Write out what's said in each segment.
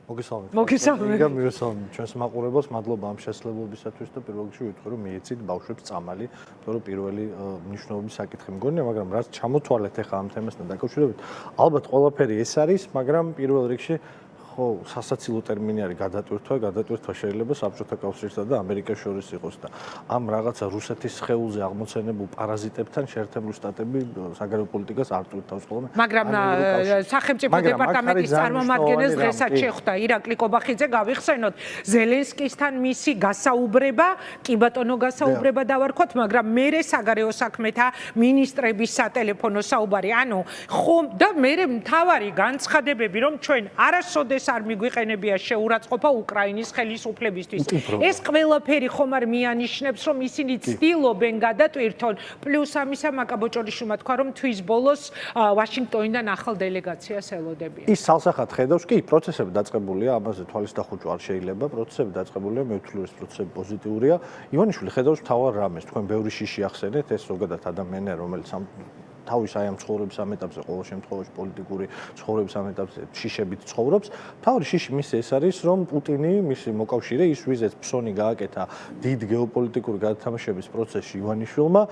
მოგესალმებით. იგივე მივესალმებით ჩვენს მაყურებელს, მადლობა ამ შესაძლებლობისათვის და პირველ რიგში ვიტყვი რომ მიეცით ბავშვებს წამალი, იმიტომ რომ პირველი მნიშვნელობის საკითხი მგონია, მაგრამ რაც ჩამოთვალეთ ახლა ამ თემასთან დაკავშირებით, ალბათ ყველაფერი ეს არის, მაგრამ პირველ რიგში ხო, სასაცილო ტერმინი არის გადატვირთვა შეიძლება საბჭოთა კავშირსა და ამერიკას შორის იყოს და ამ რაღაცა რუსეთის სხეულზე აღმოცენებულ პარაზიტებთან შეერთებული შტატები საგარეო პოლიტიკას არ ტვირთავს ხოლმე. მაგრამ სახელმწიფო დეპარტამენტის წარმომადგენელს დღესაც შეხვდა ირაკლი კობახიძე, გავიხსენოთ ზელენსკისთან მისი გასაუბრება, კი ბატონო გასაუბრება დავარქვათ, მაგრამ მერე საგარეო საქმეთა მინისტრების სატელეფონო საუბარი, ანუ ხომ და მერე მთავარი განცხადებები, რომ ჩვენ არასოდეს არ მიგვიყენებია შეურაცხყოფა უკრაინის ხელისუფლებისთვის. ეს ყველაფერი ხომ არ მიანიშნებს, რომ ისინი ცდილობენ გადატვირთონ, პლუს ამისა მაკაბოჭორიშვილმა თქვა, რომ თვის ბოლოს ვაშინგტონიდან ახალ დელეგაციას ელოდებიან. ის სალსახად ხედავს, კი, პროცესები დაწყებულია, ამაზე თვალის დახუჭვა არ შეიძლება, პროცესები დაწყებულია, მე ვთვლი, ეს პროცესები პოზიტიურია. ივანიშვილი ხედავს მთავარ რამეს, თქვენ ბევრი შიში ახსენეთ, ეს ზოგადად ადამიანია, რომელიც თავის აი ამ ცხოვრების ამ ეტაპზე ყოველ შემთხვევაში პოლიტიკური ცხოვრების ამ ეტაპზე შიშებით ცხოვრობს. თავი შიში მის ეს არის, რომ პუტინი, მისი მოკავშირე, ის ვიზეც ფსონი გააკეთა დიდ გეოპოლიტიკური გადათამაშების პროცესში ივანიშვილმა,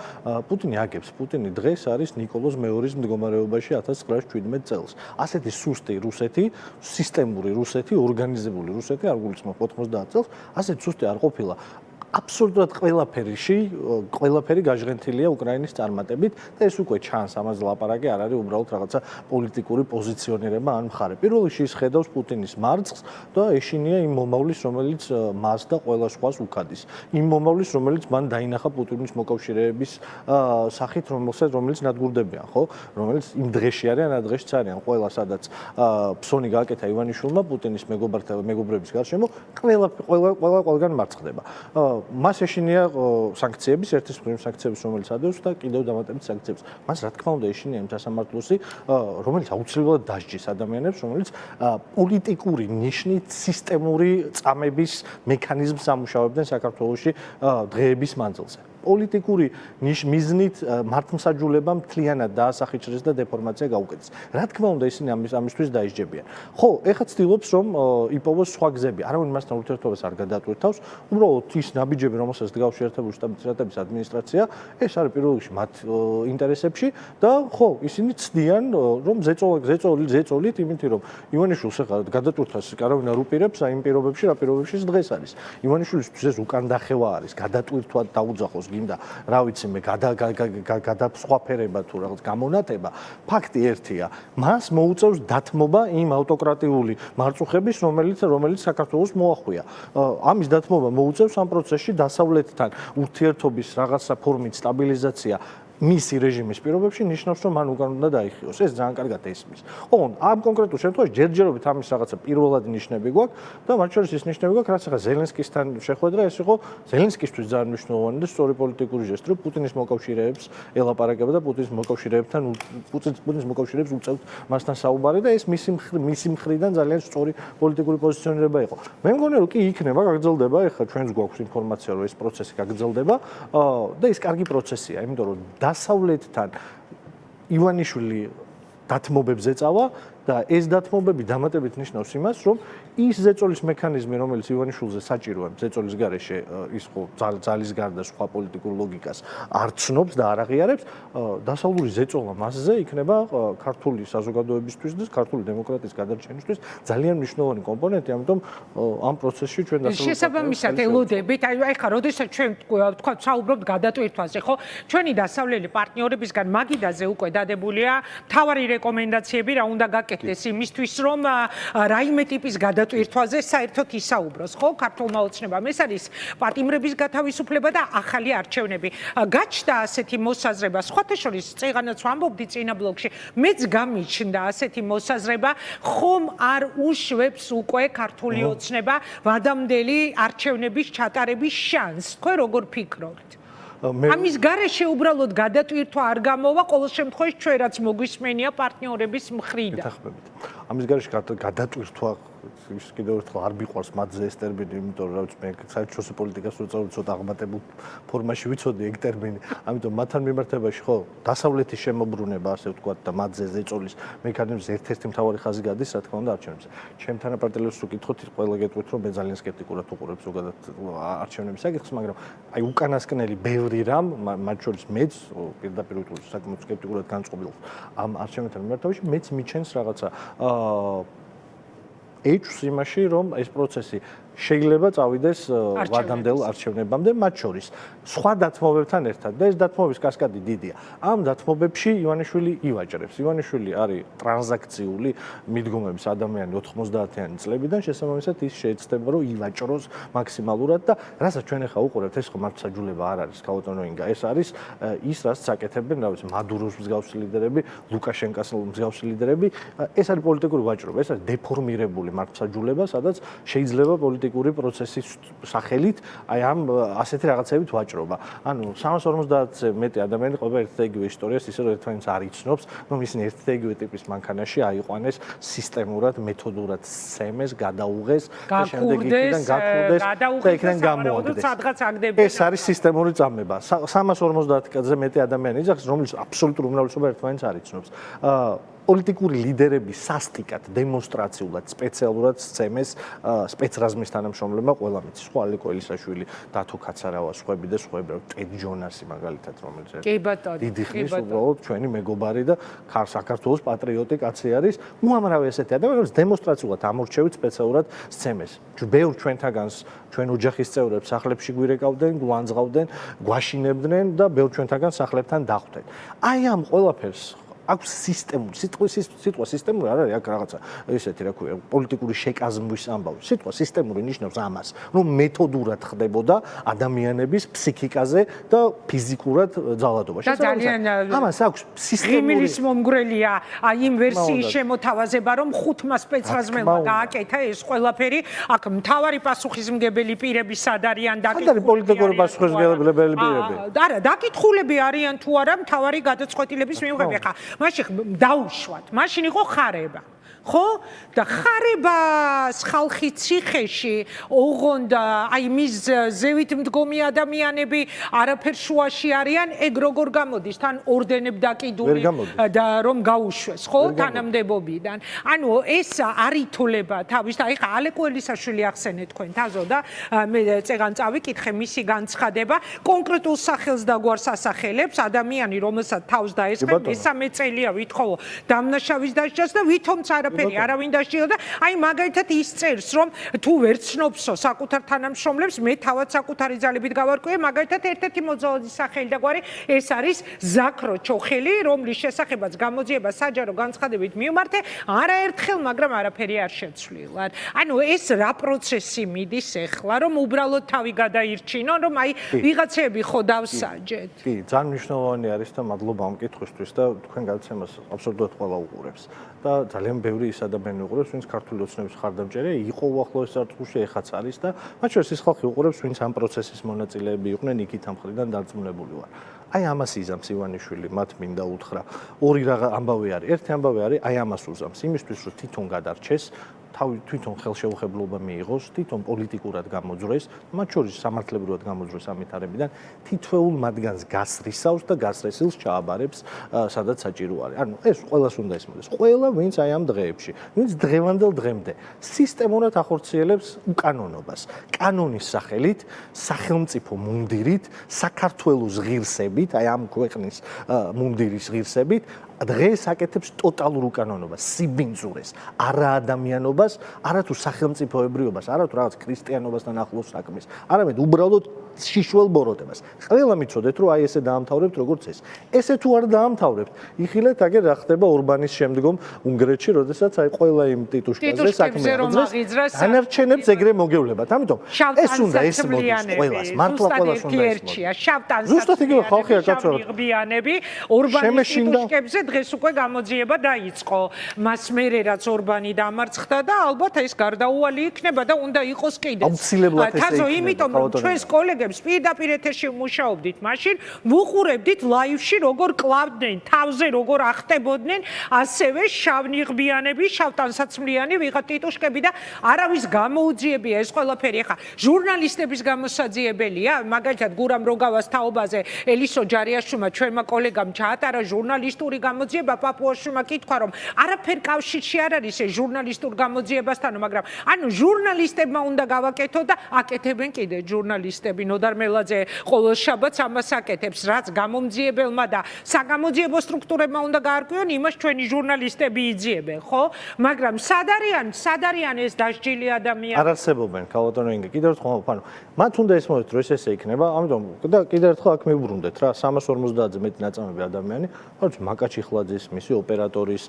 პუტინი აგებს. პუტინი დღეს არის ნიკოლოზ მეორის მდგომარეობაში 1917 წელს. ასეთი სუსტი რუსეთი, სისტემური რუსეთი, ორგანიზებული რუსეთი, არ გულისხმობ 90 წელს, ასეთი სუსტი არ ყოფილა. აბსოლუტურად ყველაფერი გაჟღენთილია უკრაინის წარმატებით და ეს უკვე ჩანს, ამაზე ლაპარაკი არ არის უბრალოდ რაღაცა პოლიტიკური პოზიციონირება ან მხარე. პირველ რიგში ის ხედავს პუტინის მარცხს და ეშინია იმ მომავლის, რომელიც მას და ყველა სხვას უქადის. იმ მომავლის, რომელიც მან დაინახა პუტინის მოკავშირეების სახით, რომელიც ნადგურდებიან, ხო? რომელიც იმ დღეში არიან, რა დღეშიც არიან, ყველა სადაც ფსონი გააკეთა ივანიშვილმა პუტინის მეგობრების გარშემო, ყველგან მარცხდება. მას ეშინია სანქციების, ერთის მხრივ სანქციების, რომელიც ადევს და კიდევ დამატებით სანქციებს. მას რა თქმა უნდა ეშინია იმ სასამართლოსი, რომელიც აუცილებლად დასჯის ადამიანებს, რომელიც პოლიტიკური ნიშნით სისტემური წამების მექანიზმს ამუშავებდნენ საქართველოში დღეების მანძილზე. პოლიტიკური მიზნით მართლმსაჯულებამ მთლიანად დაასახიჭრეს და დეფორმაცია გაუკეთეს. რა თქმა უნდა ისინი ამისთვის დაისჯებიან. ხო, ეხლა ცდილობს რომ იპოვოს სხვა გზები. არავინ მასთან ურთიერთობას არ გადატვირთავს. უბრალოდ ის ნაბიჯები, რომელსაც დგავს შეერთებული შტატების ადმინისტრაცია, ეს არის პირველ რიგში მათ ინტერესებში და ხო, ისინი ცდიან რომ ზეწოლით იმითი რომ ივანიშვილს ეხლა გადატვირთვას არავინ არ უპირებს აი იმ პირობებში, რა პირობებში ეს დღეს არის. ივანიშვილისთვის ეს უკან დახევა არის, გადატვირთვა დაუძახოს გინდა, რა ვიცი მე, გადასხვაფერება თუ რაღაც გამონათება, ფაქტი ერთია. მას მოუწევს დათმობა იმ ავტოკრატიული მარწუხების, რომელიც საქართველოს მოახვია. ამის დათმობა მოუწევს ამ პროცესში დასავლეთთან ურთიერთობის რაღაცა ფორმით სტაბილიზაცია. მისი რეჟიმის პირობებში ნიშნავს, რომ მან უკან უნდა დაიხიოს. ეს ძალიან კარგად ესმის. ოღონდ ამ კონკრეტულ შემთხვევაში ჯერჯერობით ამის რაღაცა პირველად ნიშნები გვაქვს და მათ შორის ის ნიშნები გვაქვს, რაც ახლა ზელენსკისთან შეხვედრა, ეს იყო ზელენსკისთვის ძალიან მნიშვნელოვანი და სწორი პოლიტიკური ჟესტი, რომ პუტინის მოკავშირეებს ელაპარაკება და პუტინის მოკავშირეებს უწევთ მასთან საუბარი და ეს მისი მხრიდან ძალიან სწორი პოლიტიკური პოზიციონირება იყო. მე მგონია, რომ კი იქნება, გაგრძელდება, ახლა ჩვენს გვაქვს ინფორმაცია, რომ ეს პროცესი გაგრძელდება და ეს კარგი პროცესია, იმიტომ რომ დასავლეთთან ივანიშვილი დათმობებს ეწავა და ეს დათმობები დამატებით ნიშნავს იმას, რომ ის ზეწოლის მექანიზმი, რომელიც ივანიშვილზე საჭიროა, ზეწოლის გარეშე ის ხო ძალის გარდა სხვა პოლიტიკურ ლოგიკას არ ცნობს და არ აღიარებს, დასავლური ზეწოლა მასზე იქნება ქართული საზოგადოებისთვის და ქართული დემოკრატიის გადარჩენისთვის ძალიან მნიშვნელოვანი კომპონენტი, ამიტომ ამ პროცესში ჩვენ შესაბამისად ელოდებით, აი ხა, როდესაც ჩვენ თქვა საუბრობთ გადატვირთვაზე, ხო? ჩვენი დასავლელი პარტნიორებისგან მაგიდაზე უკვე დადებულია მთავარი რეკომენდაციები, რა უნდა გაკეთდეს იმისთვის, რომ რაიმე ტიპის გადატვირთვაზე საერთოდ ისაუბროს, ხო? ქართულმა ოცნებამ ეს არის პატიმრების გათავისუფლება და ახალი არჩევნები. გაჩნდა ასეთი მოსაზრება, სხვათა შორის წეღანაც ვამბობდი წინა ბლოგში, მეც გამიჩნდა ასეთი მოსაზრება, ხომ არ უშვებს უკვე ქართული ოცნება ვადამდელი არჩევნების ჩატარების შანსს. თქვენ როგორ ფიქრობთ? ამის გარეშე უბრალოდ გადატვირთვა არ გამოვა, ყოველ შემთხვევაში ჩვენ რაც მოგვისმენია პარტნიორების მხრიდან. ამის გარეშე გადატვირთვა ის კიდევ ერთხელ არ მიყვარს მათზე ეს ტერმინი, იმიტომ რომ მე საერთაშორისო პოლიტიკას ვწავლობ ცოტა აღმატებულ ფორმაში ვიცოდი ეგ ტერმინი. ამიტომ მათთან მიმართებაში ხო, დასავლეთის შემოbrunება, ასე ვთქვათ და მათზე ზეწოლის მექანიზმის ერთ-ერთი მთავარი ხაზი გადის, რა თქმა უნდა, არჩევნებზე. ჩემთან პარტიელებს ვკითხოთ, ყველა გეტყვით, რომ მე ძალიან სკეპტიკურად უყურებ ზოგადად არჩევნების საკითხს, მაგრამ აი უკანასკნელი ბევრი რამ, მათ შორის მეც პირდაპირ ვიტყვი, საკმაოდ სკეპტიკურად განწყობილ ამ არჩევნებთან მიმართებაში, მეც მიჩენს რაღაცა ეჭვს იმაში, რომ ეს პროცესი შეიძლება წავიდეს ვადამდელ არჩევნებამდე, მათ შორის სხვა დათმობებთან ერთად და ეს დათმობების კასკადი დიდია. ამ დათმობებში ივანიშვილი ივაჭრებს. ივანიშვილი არის ტრანზაქციული მიდგომების ადამიანი 90-იანი წლებიდან, შესაბამისად ის შეეცდება, რომ ივაჭროს მაქსიმალურად და რასაც ჩვენ ახლა უყურებთ, ეს ხო მართლმსაჯულება არ არის, ქაოტონოინგა, ეს არის ის, რაც საკეთებენ, რა ვიცი, მადუროს მსგავსი ლიდერები, ლუკაშენკას მსგავსი ლიდერები, ეს არის პოლიტიკური ვაჭრობა, ეს არის დეფორმირებული მართლმსაჯულება, სადაც შეიძლება პოლიტიკური პროცესის სახელით აი ამ ასეთი რაღაცებით ვაჭრობა. ანუ 350-ზე მეტი ადამიანი ყובה ერთ და იგივე ისტორიას ისე რომ ერთმანეთს არ იცნობს, რომ ისინი ერთ და იგივე ტიპის მანქანაში აიყვანეს სისტემურად, მეთოდურად სცემეს, გადაუღეს და შემდეგ იქიდან გაქურდეს და იქიდან გამოაგდეს. ეს არის სისტემური წამება. 350-ზე მეტი ადამიანი იძახს, რომელიც აბსოლუტურ უმრავლესობა ერთმანეთს არ იცნობს. პოლიტიკური ლიდერები სასტიკად, დემონსტრაციულად, სპეციალურად სცემეს სპეცრაზმის თანამშრომლებმა, ყველა მიცის, ხო, ალეკო ელისაშვილი, დათო კაცარავა, სხვები და სხვები, ტედ ჯონასი მაგალითად, რომელიც დიდი ხნის უბრალოდ ჩვენი მეგობარი და საქართველოს პატრიოტი კაცი არის, უამრავი ესეთი ადამიანი, რომელიც დემონსტრაციულად ამორჩევით სპეციალურად სცემეს. ბევრ ჩვენთაგანს, ჩვენ ოჯახის წევრებს სახლებში გვირეკავდნენ, გვანძღავდნენ, გვაშინებდნენ და ბევრ ჩვენთაგან სახლებთან დახვდნენ. აი ამ ყველაფერს აქვს სისტემური, სიტყვა სისტემური არ არის აქ რაღაცა ესეთი რა ქვია, პოლიტიკური შეკაზმვის ამბავი. სიტყვა სისტემური ნიშნავს ამას, რომ მეთოდურად ხდებოდა ადამიანების ფსიქიკაზე და ფიზიკურად ძალადობაში. ამას აქვს სისტემური. ღიმილის მომგვრელია აი იმ ვერსიის შემოთავაზება, რომ ხუთმა სპეცრაზმელმა გააკეთა ეს ყველაფერი, აქ მთავარი პასუხისმგებელი პირები სად არიან დაკითხულები. სად არის პოლიტიკური პასუხისმგებელი პირები? არა, დაკითხულები არიან თუ არა მთავარი გადაწყვეტილების მიუღებები. ხა მაშინ დაუშვათ, მაშინ იყო ხარება. ხო? და ხარებას ხალხი ციხეში ოღონდა, აი მის ზევით მდგომი ადამიანები არაფერ შუაში არიან, ეგ როგორ გამოდის, თან ორდენებ დაკიდული და რომ გაუშვეს, ხო? თანამდებობიდან. ანუ ეს არ ითოლება თავის, აი ხა ალეკო ელისაშვილი ახსენეთ თქვენ თაზო და მე წეგან წავიკითხე მისი განცხადება, კონკრეტულ სახელს და გვარს ასახელებს, ადამიანი, რომელსაც თავს დაესხა, მესამე წელია ვითხოვო დამნაშავის დასჯას და ვითომც არაფერი არავინ დასჯილა და აი მაგალითად ის წერს, რომ თუ ვერ ცნობსო საკუთარ თანამშრომლებს, მე თავად საკუთარი ძალებით გავარკვიე, მაგალითად ერთ-ერთი მოძალადის სახელი და გვარი ეს არის ზაქრო ჩოხელი, რომლის შესახებაც გამოძიება საჯარო განცხადებით მივმართე, არაერთხელ, მაგრამ არაფერი არ შეცვლილად. ანუ ეს რა პროცესი მიდის ახლა, რომ უბრალოდ თავი გადაირჩინონ, რომ აი ვიღაცები ხო დავსაჯეთ. კი, ძალიან მნიშვნელოვანი არის და მადლობა ამ კითხვისთვის და თქვენ გადაცემას აბსოლუტურად ყველა უყურებს. და ძალიან ბევრი ის ადამიანი უყურებს, ვინც ქართული ოცნების მხარდამჭერია, იყო უახლოეს წარსულში, ეხაც არის და მათ შორის ის ხალხი უყურებს, ვინც ამ პროცესის მონაწილეები იყვნენ, იქით ამ მხრიდან დარწმუნებული ვარ. აი ამას იზამს ივანიშვილი, მათ მინდა უთხრა. ორი ამბავი არის. ერთი ამბავი არის, აი ამას უზამს, იმისთვის, რომ თვითონ გადარჩეს, თვითონ ხელშეუხებლობა მიიღოს, თვითონ პოლიტიკურად გამოძრეს, მათ შორის სამართლებრივად გამოძრეს ამ ვითარებიდან, თითოეულ მათგანს გასრისავს და გასრესილს ჩააბარებს, სადაც საჭირო არის. ანუ ეს ყველას უნდა ესმოდეს. ყველა, ვინც აი ამ დღეებში, ვინც დღევანდელ დღემდე სისტემურად ახორციელებს უკანონობას, კანონის სახელით, სახელმწიფო მუნდირით, საქართველოს ღირსებით, აი ამ ქვეყნის მუნდირის ღირსებით დღეს აკეთებს ტოტალურ უკანონობას, სიბინძურეს, არაადამიანობას, არათუ სახელმწიფოებრიობას, არათუ რაღაც ქრისტიანობასთან ახლოს საქმეს, არამედ უბრალოდ შიშველ ბოროტებას. ყველა მიცოდეთ, რომ აი ესე დაამთავრებთ როგორც ეს. ესე თუ არ დაამთავრებთ, იხილეთ აგერ რა ხდება ორბანის შემდგომ უნგრეთში, როდესაც აი ყველა იმ ტიტუშკაზე საქმე აღიძრეს, დანარჩენებს ეგრე მოგევლებათ. ამიტომ ეს უნდა ესმოდეს ყველას, მართლა ყველას უნდა ესმოდეს. ზუსტად იგივე ხალხია კაცო. ორბანის ტიტუშკებზე დღეს უკვე გამოძიება დაიწყო. მას მერე რაც ორბანი დამარცხდა და ალბათ ეს გარდაუვალი იქნება და უნდა იყოს კიდეც. აუცილებლად ესე იქნება. თაზო, იმიტომ რომ ჩვენს კოლეგებს კოლეგებს პირდაპირ ეთერში მუშაობდით, მაშინ ვუყურებდით ლაივში როგორ კლავდნენ, თავზე როგორ ახტებოდნენ, ასევე შავნიღბიანები, შავტანსაცმლიანი ვიღა ტიტუშკები და არავის გამოუძიებია ეს ყველაფერი. ახლა ჟურნალისტების გამოსაძიებელია, მაგალითად გურამ როგავას თაობაზე ელისო ჯარიაშვილმა ჩვენმა კოლეგამ ჩაატარა ჟურნალისტური გამოძიება, პაპუაშვილმა კითხვა რომ არაფერ კავშირში არ არის ეს ჟურნალისტურ გამოძიებასთან, მაგრამ ანუ ჟურნალისტებმა უნდა გავაკეთოთ და აკეთებენ კიდე ჟურნალისტები. ნოდარ მელაძე ყოველ შაბათს ამას აკეთებს, რაც გამომძიებელმა და საგამოძიებო სტრუქტურებმა უნდა გაარკვიონ, იმას ჩვენი ჟურნალისტები იძიებენ, ხო? მაგრამ სად არიან ეს დასჯილი ადამიანები? არ არსებობენ, ქალბატონო ინგა. კიდევ ერთხელ ანუ მათ უნდა ესმოდეთ, რომ ეს ესე იქნება, ამიტომ და კიდევ ერთხელ აქ მივუბრუნდეთ რა, 350-ზე მეტი ნაწამები ადამიანი, ანუ მაკაჩიხლაძის, მისი ოპერატორის,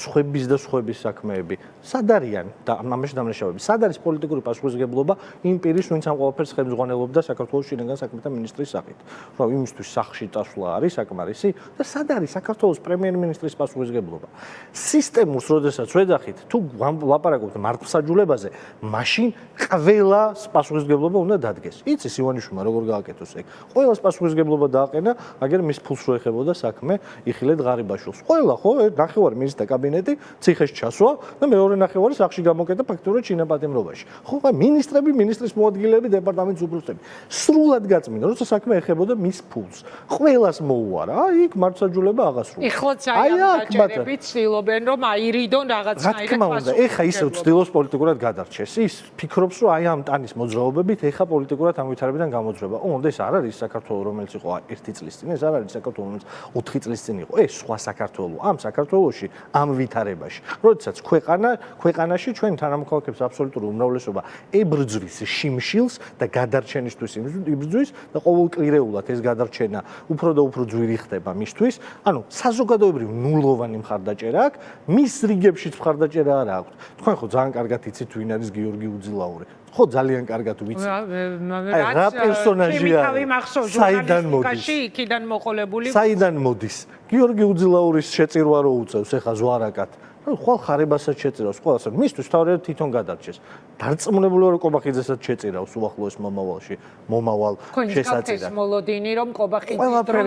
სხვების და სხვების საქმეები. სად არიან და ამაში დამნაშავეები? სად არის პოლიტიკური პასუხისმგებლობა იმ პირის, ვინც ამ ყველაფერს ხელმძღვანელობდა საქართველოს შინაგან საქმეთა მინისტრის სახით? რომ იმისთვის სახში წასვლა არის საკმარისი და სად არის საქართველოს პრემიერ-მინისტრის პასუხისმგებლობა? სისტემურს როდესაც ვეძახით, თუ ლაპარაკობთ მართლმსაჯულებაზე, მაშინ ყველას პასუხისმგებლობა უნდა დადგეს. იცის ივანიშვილმა როგორ გააკეთოს ეგ? ყველას პასუხისმგებლობა დააყენა, აგერ მის ფულს რო ეხებოდა საქმე იხილეთ ღარიბაშვილს. ყველა ხო, ნახევარი მინისტრთა კაბინეტი ციხეში ჩასვა და მეორე ნახევარი სახში გამოკეტა ფაქტურად შინაპატიმრობაში. ხო, მინისტრები, მინისტრის მოადგილეები, დეპარტამენტის უფროსები სრულად გაწმინდა, როცა საქმე ეხებოდა მის ფულს. ყველას მოუარა, იქ მართლმსაჯულება აღასრულა. ეხლა დაჭერებით ცდილობენ რომ აირიდონ რაღაცნაირად პასუხი. ეხა ისევ ცდილობს პოლიტიკურად გადარჩეს. ის ფიქრობს, რომ აი ამ ტანის მოძრაობებით ეხა პოლიტიკურად ამ ვითარებიდან გამოძრება. უნდა ეს არ არის საქართველო, რომელიც იყო 1 წლის წინ, ეს არ არის საქართველო, რომელიც 4 წლის წინ იყო. ეს სხვა საქართველო. ამ საქართველოში, ამ ვითარებაში, როდესაც ქვეყანაში ჩვენ თანამოქალაქეებს აბსოლუტური უმრავლესობა ებრძვის შიმშილს და გადარჩენისთვის იბრძვის და ყოველკვირეულად ეს გადარჩენა უფრო და უფრო ძვირი ხდება მისთვის. ანუ საზოგადოებრივ ნულოვანი მხარდაჭერა აქვს, მის რიგებშიც მხარდაჭერა არ აქვს. თქვენ ხო ძალიან კარგად იცით ვინ არის გიორგი უძილაური. ხო ძალიან კარგად ვიცით. რა პერსონაჟი არის? საიდან მოდის? იქიდან მოყოლებული. საიდან მოდის? გიორგი უძილაურის შეწირვა რო უწევს ეხა ზვარაკად. ხვალ ხარებასაც შეწირავს, ყველას. მისთვის თავად თვითონ გადარჩეს. დარწმუნებული ვარ, Კობახიძესაც შეწირავს უახლოეს მომავალში, მომავალ შესაძლებლად. ეს მოლოდინი რომ Კობახიძის დრო